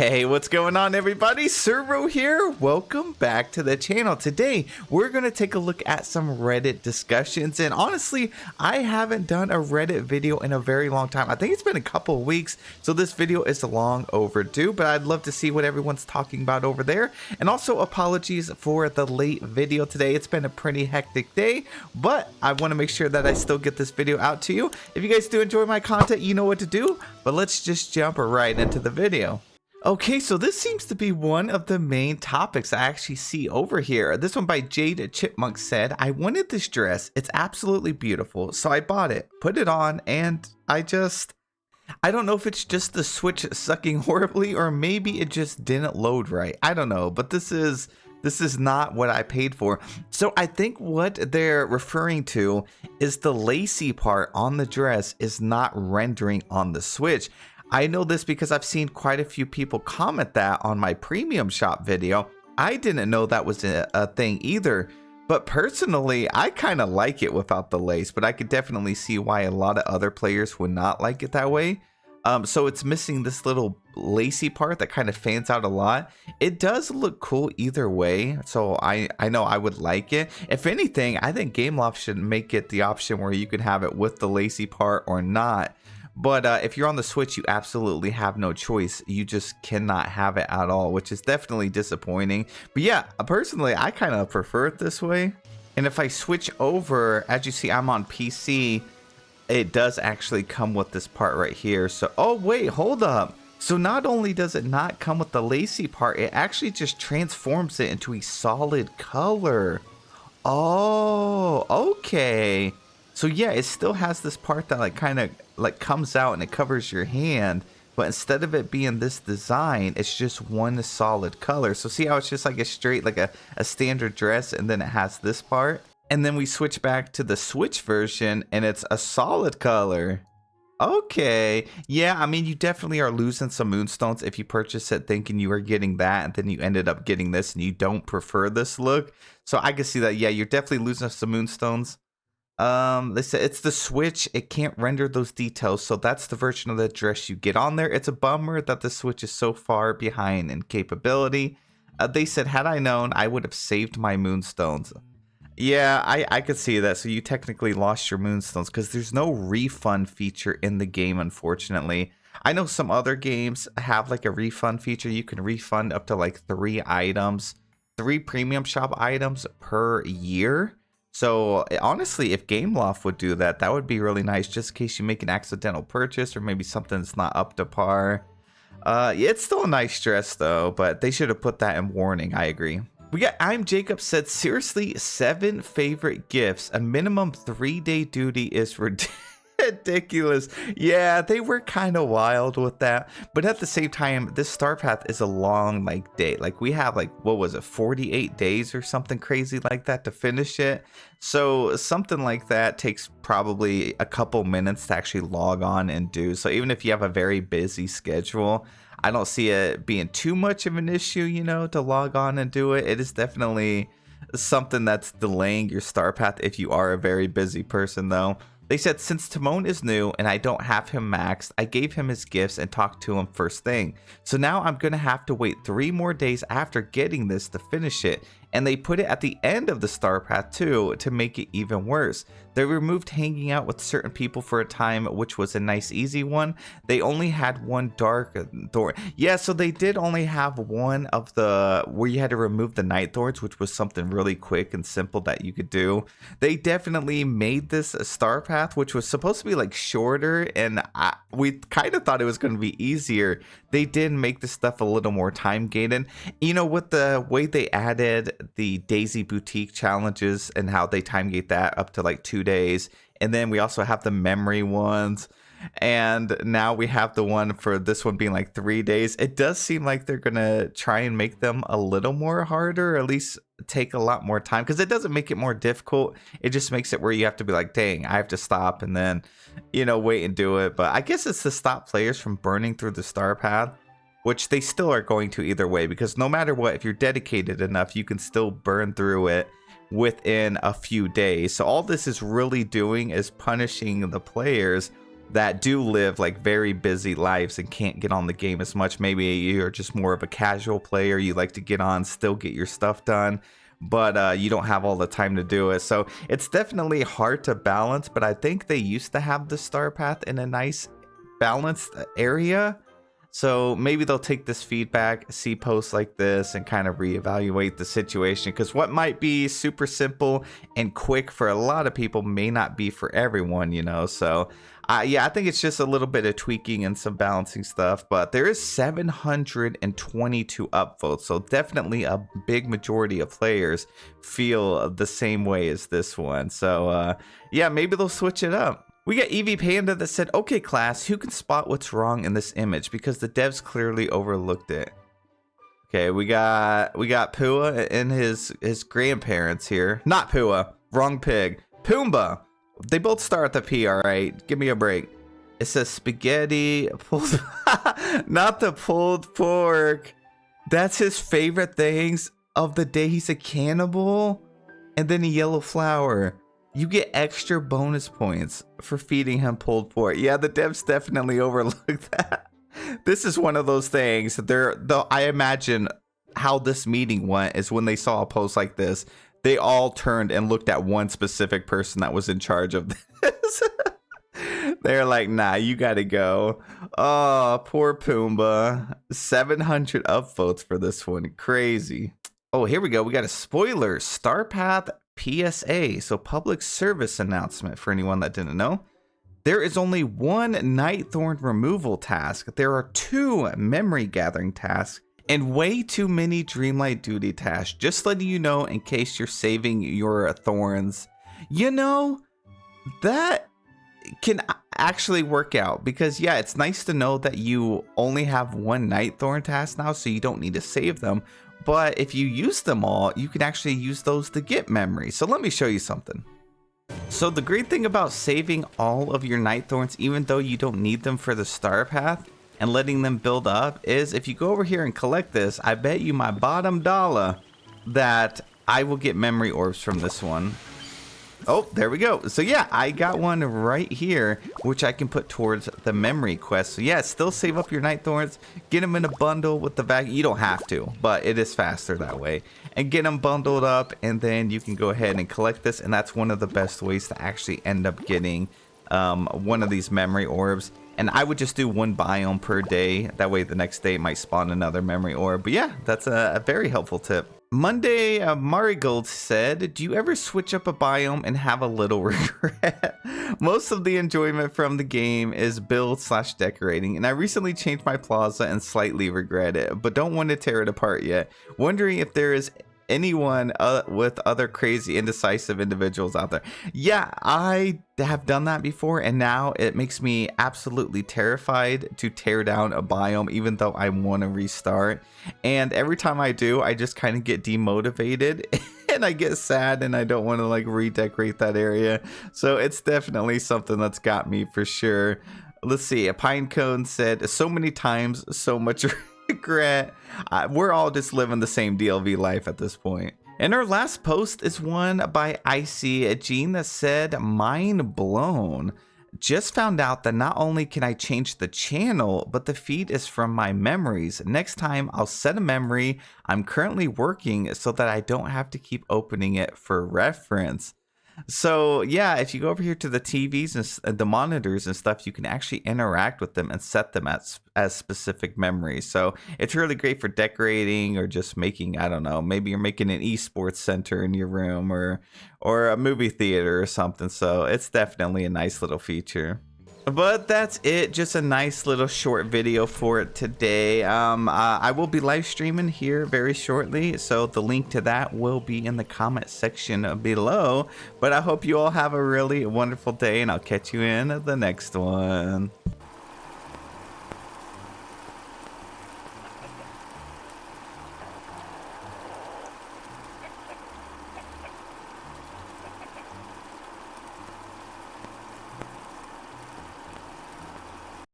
Hey, what's going on everybody? Servo here. Welcome back to the channel. Today, we're going to take a look at some Reddit discussions. And honestly, I haven't done a Reddit video in a very long time. I think it's been a couple of weeks. So this video is long overdue, but I'd love to see what everyone's talking about over there. And also apologies for the late video today. It's been a pretty hectic day, but I want to make sure that I still get this video out to you. If you guys do enjoy my content, you know what to do. But let's just jump right into the video. Okay, so this seems to be one of the main topics I actually see over here. This one by Jade Chipmunk said, I wanted this dress. It's absolutely beautiful. So I bought it, put it on, and I don't know if it's just the Switch sucking horribly or maybe it just didn't load right. I don't know, but this is not what I paid for. So I think what they're referring to is the lacy part on the dress is not rendering on the Switch. I know this because I've seen quite a few people comment that on my premium shop video. I didn't know that was a thing either, but personally, I kind of like it without the lace, but I could definitely see why a lot of other players would not like it that way. So it's missing this little lacy part that kind of fans out a lot. It does look cool either way, so I know I would like it. If anything, I think Gameloft should make it the option where you can have it with the lacy part or not. But if you're on the Switch, you absolutely have no choice. You just cannot have it at all, which is definitely disappointing. But yeah, personally, I kind of prefer it this way. And if I switch over, as you see, I'm on PC. It does actually come with this part right here. So, oh wait, hold up. So not only does it not come with the lacy part, it actually just transforms it into a solid color. Oh, okay. So yeah, it still has this part that like kind of like comes out and it covers your hand, but instead of it being this design, it's just one solid color. So see how it's just like a straight, like a standard dress, and then it has this part. And then we switch back to the Switch version and it's a solid color. Okay. Yeah, I mean, you definitely are losing some moonstones if you purchase it thinking you were getting that and then you ended up getting this and you don't prefer this look. So I can see that, yeah, you're definitely losing some moonstones. They said it's the Switch, it can't render those details, so that's the version of the dress you get on there. It's a bummer that the Switch is so far behind in capability. They said, had I known, I would have saved my moonstones. Yeah, I could see that. So you technically lost your moonstones because there's no refund feature in the game, unfortunately. I know some other games have like a refund feature. You can refund up to like 3 items, 3 premium shop items per year. So honestly, if Gameloft would do that, that would be really nice, just in case you make an accidental purchase or maybe something that's not up to par. Yeah, it's still a nice dress though, but they should have put that in warning. I agree. We got I'm Jacob said, seriously, 7 favorite gifts. A minimum 3-day duty is ridiculous. Yeah, they were kind of wild with that, but at the same time, this star path is a long like day. Like we have like, what was it, 48 days or something crazy like that to finish it. So something like that takes probably a couple minutes to actually log on and do. So even if you have a very busy schedule, I don't see it being too much of an issue, you know, to log on and do it. It is definitely something that's delaying your star path if you are a very busy person though. They said, since Timon is new and I don't have him maxed, I gave him his gifts and talked to him first thing. So now I'm going to have to wait 3 more days after getting this to finish it. And they put it at the end of the star path too to make it even worse. They removed hanging out with certain people for a time, which was a nice easy one. They only had one dark thorn. Yeah, so they did only have one of the where you had to remove the night thorns, which was something really quick and simple that you could do. They definitely made this a star path, which was supposed to be like shorter, and we kind of thought it was going to be easier. They did make this stuff a little more time gated. You know, with the way they added the Daisy Boutique challenges and how they time gate that up to like 2 days, and then we also have the memory ones, and now we have the one for this one being like 3 days. It does seem like they're gonna try and make them a little more harder, or at least take a lot more time, because it doesn't make it more difficult. It just makes it where you have to be like, dang, I have to stop and then, you know, wait and do it. But I guess it's to stop players from burning through the star path, which they still are going to either way, because no matter what, if you're dedicated enough, you can still burn through it within a few days. So all this is really doing is punishing the players that do live like very busy lives and can't get on the game as much. Maybe you're just more of a casual player. You like to get on, still get your stuff done, but you don't have all the time to do it. So it's definitely hard to balance, but I think they used to have the star path in a nice balanced area. So maybe they'll take this feedback, see posts like this, and kind of reevaluate the situation, because what might be super simple and quick for a lot of people may not be for everyone, you know. So yeah, I think it's just a little bit of tweaking and some balancing stuff, but there is 722 upvotes, so definitely a big majority of players feel the same way as this one. So yeah, maybe they'll switch it up. We got Eevee Panda that said, okay class, who can spot what's wrong in this image because the devs clearly overlooked it. Okay, we got Pua and his grandparents here. Not Pua, wrong pig. Pumbaa. They both start at the P, all right? Give me a break. It says spaghetti pulled not the pulled pork. That's his favorite things of the day. He's a cannibal. And then a yellow flower. You get extra bonus points for feeding him pulled pork. Yeah, the devs definitely overlooked that. This is one of those things. I imagine how this meeting went is when they saw a post like this, they all turned and looked at one specific person that was in charge of this. They're like, nah, you gotta go. Oh, poor Pumbaa. 700 upvotes for this one. Crazy. Oh, here we go. We got a spoiler. Star Path PSA, so public service announcement for anyone that didn't know. There is only one Nightthorn removal task. There are 2 memory gathering tasks and way too many Dreamlight duty tasks. Just letting you know in case you're saving your thorns. You know, that can actually work out because yeah, it's nice to know that you only have one Nightthorn task now, so you don't need to save them. But if you use them all, you can actually use those to get memory. So let me show you something. So the great thing about saving all of your Nightthorns, even though you don't need them for the star path, and letting them build up, is if you go over here and collect this, I bet you my bottom dollar that I will get memory orbs from this one. Oh, there we go. So yeah, I got one right here, which I can put towards the memory quest. So yeah, still save up your Nightthorns, get them in a bundle with the vacuum. You don't have to, but it is faster that way. And get them bundled up, and then you can go ahead and collect this. And that's one of the best ways to actually end up getting one of these memory orbs. And I would just do one biome per day. That way the next day might spawn another memory orb. But yeah, that's a very helpful tip. Monday Marigold said, do you ever switch up a biome and have a little regret? Most of the enjoyment from the game is build/decorating, and I recently changed my plaza and slightly regret it, but don't want to tear it apart yet. Wondering if there is anyone with other crazy indecisive individuals out there. Yeah, I have done that before, and now it makes me absolutely terrified to tear down a biome, even though I want to restart. And every time I do, I just kind of get demotivated and I get sad, and I don't want to like redecorate that area. So it's definitely something that's got me for sure. Let's see, a Pinecone said, so many times, so much regret. We're all just living the same DLV life at this point. And our last post is one by Icy Jean that said, mind blown. Just found out that not only can I change the channel, but the feed is from my memories. Next time I'll set a memory I'm currently working so that I don't have to keep opening it for reference. So yeah, if you go over here to the TVs and the monitors and stuff, you can actually interact with them and set them as specific memories. So it's really great for decorating or just making, I don't know, maybe you're making an esports center in your room or a movie theater or something. So it's definitely a nice little feature. But that's it, just a nice little short video for it today. I will be live streaming here very shortly, so the link to that will be in the comment section below. But I hope you all have a really wonderful day, and I'll catch you in the next one.